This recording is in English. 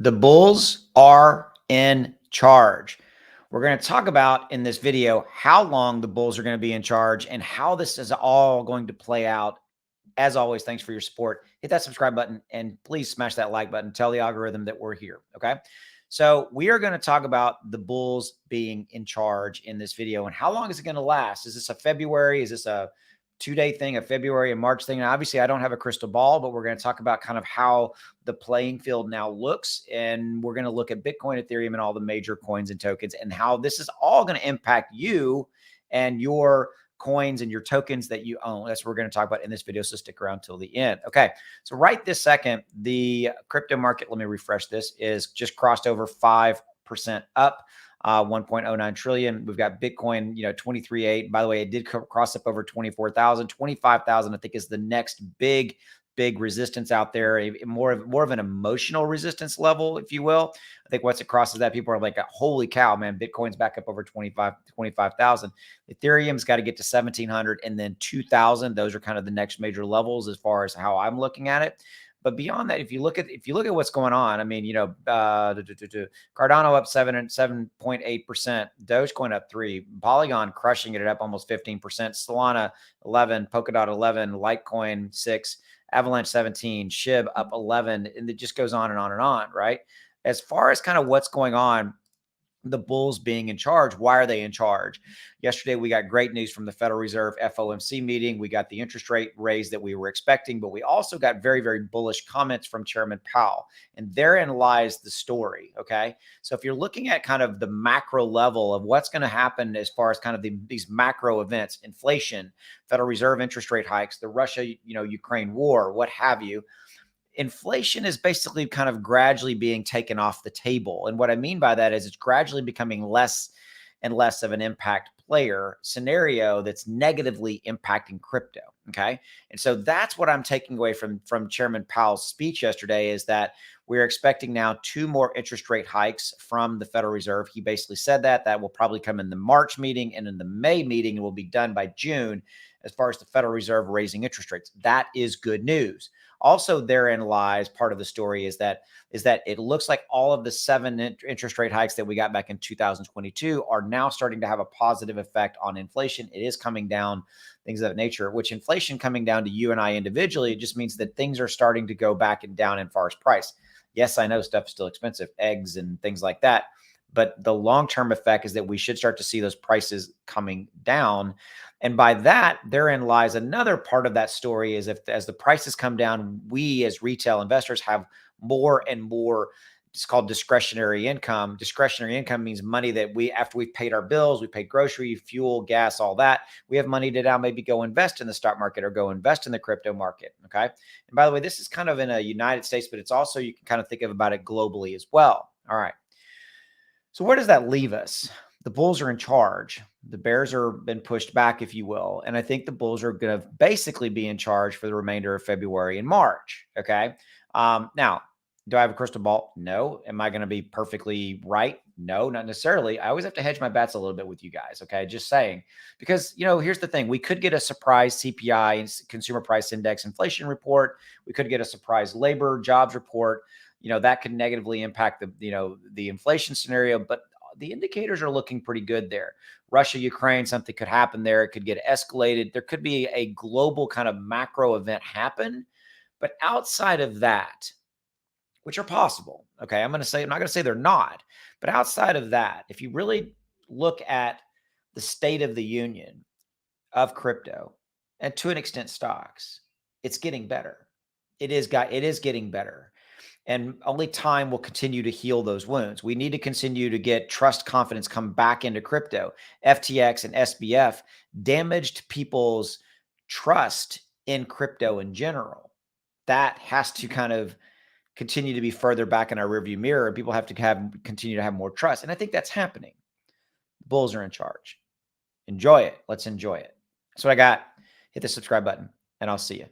The bulls are in charge. We're going to talk about in this video how long the bulls are going to be in charge and how this is all going to play out. As always, thanks for your support. Hit that subscribe button and please smash that like button. Tell the algorithm that we're here. Okay. So we are going to talk about the bulls being in charge in this video and how long is it going to last? Is this a February? Is this a 2-day thing, a February and March thing? And obviously I don't have a crystal ball, but we're going to talk about kind of how the playing field now looks. And we're going to look at Bitcoin, Ethereum, and all the major coins and tokens and how this is all going to impact you and your coins and your tokens that you own. That's what we're going to talk about in this video. So stick around till the end. Okay. So right this second, the crypto market, let me refresh this, is just crossed over 5% up. 1.09 trillion. We've got Bitcoin, 23.8. By the way, it did cross up over 24,000. 25,000, I think, is the next big resistance out there. More of an emotional resistance level, if you will. I think once it crosses that, people are like, holy cow, man, Bitcoin's back up over 25,000. Ethereum's got to get to 1,700 and then 2,000. Those are kind of the next major levels as far as how I'm looking at it. But beyond that, if you look at what's going on, I mean, Cardano up 7.8%, Dogecoin up 3%, Polygon crushing it up almost 15%, Solana 11, Polkadot 11, Litecoin 6, Avalanche 17, SHIB up 11, and it just goes on and on and on, right? As far as kind of what's going on, the bulls being in charge. Why are they in charge? Yesterday, we got great news from the Federal Reserve FOMC meeting. We got the interest rate raise that we were expecting, but we also got very, very bullish comments from Chairman Powell. And therein lies the story. Okay. So if you're looking at kind of the macro level of what's going to happen as far as kind of these macro events, inflation, Federal Reserve interest rate hikes, the Russia, Ukraine war, what have you, inflation is basically kind of gradually being taken off the table. And what I mean by that is it's gradually becoming less and less of an impact player scenario that's negatively impacting crypto. Okay. And so that's what I'm taking away from Chairman Powell's speech yesterday, is that we're expecting now 2 more interest rate hikes from the Federal Reserve. He basically said that will probably come in the March meeting, and in the May meeting, it will be done by June as far as the Federal Reserve raising interest rates. That is good news. Also, therein lies part of the story is that it looks like all of the 7 interest rate hikes that we got back in 2022 are now starting to have a positive effect on inflation. It is coming down, things of that nature, which inflation coming down to you and I individually, it just means that things are starting to go back and down in far as price. Yes, I know stuff's still expensive, eggs and things like that. But the long-term effect is that we should start to see those prices coming down. And by that, therein lies another part of that story, is as the prices come down, we as retail investors have more and more, it's called discretionary income. Discretionary income means money that after we've paid our bills, we paid grocery, fuel, gas, all that, we have money to now maybe go invest in the stock market or go invest in the crypto market. Okay. And by the way, this is kind of in a United States, but it's also, you can kind of think about it globally as well. All right. So where does that leave us? The bulls are in charge. The bears are been pushed back, if you will. And I think the bulls are going to basically be in charge for the remainder of February and March. Okay. Now, do I have a crystal ball? No. Am I going to be perfectly right? No, not necessarily. I always have to hedge my bets a little bit with you guys. Okay. Just saying, because, here's the thing. We could get a surprise CPI, consumer price index inflation report. We could get a surprise labor jobs report. That could negatively impact the inflation scenario, but the indicators are looking pretty good there. Russia, Ukraine, something could happen there. It could get escalated. There could be a global kind of macro event happen, but outside of that, which are possible. Okay. I'm not going to say they're not, but outside of that, if you really look at the state of the union of crypto and to an extent stocks, it's getting better. It is getting better. And only time will continue to heal those wounds. We need to continue to get trust, confidence come back into crypto. FTX and SBF damaged people's trust in crypto in general. That has to kind of continue to be further back in our rearview mirror, and people have to continue to have more trust. And I think that's happening. The bulls are in charge. Enjoy it. Let's enjoy it. That's what I got. Hit the subscribe button, and I'll see you.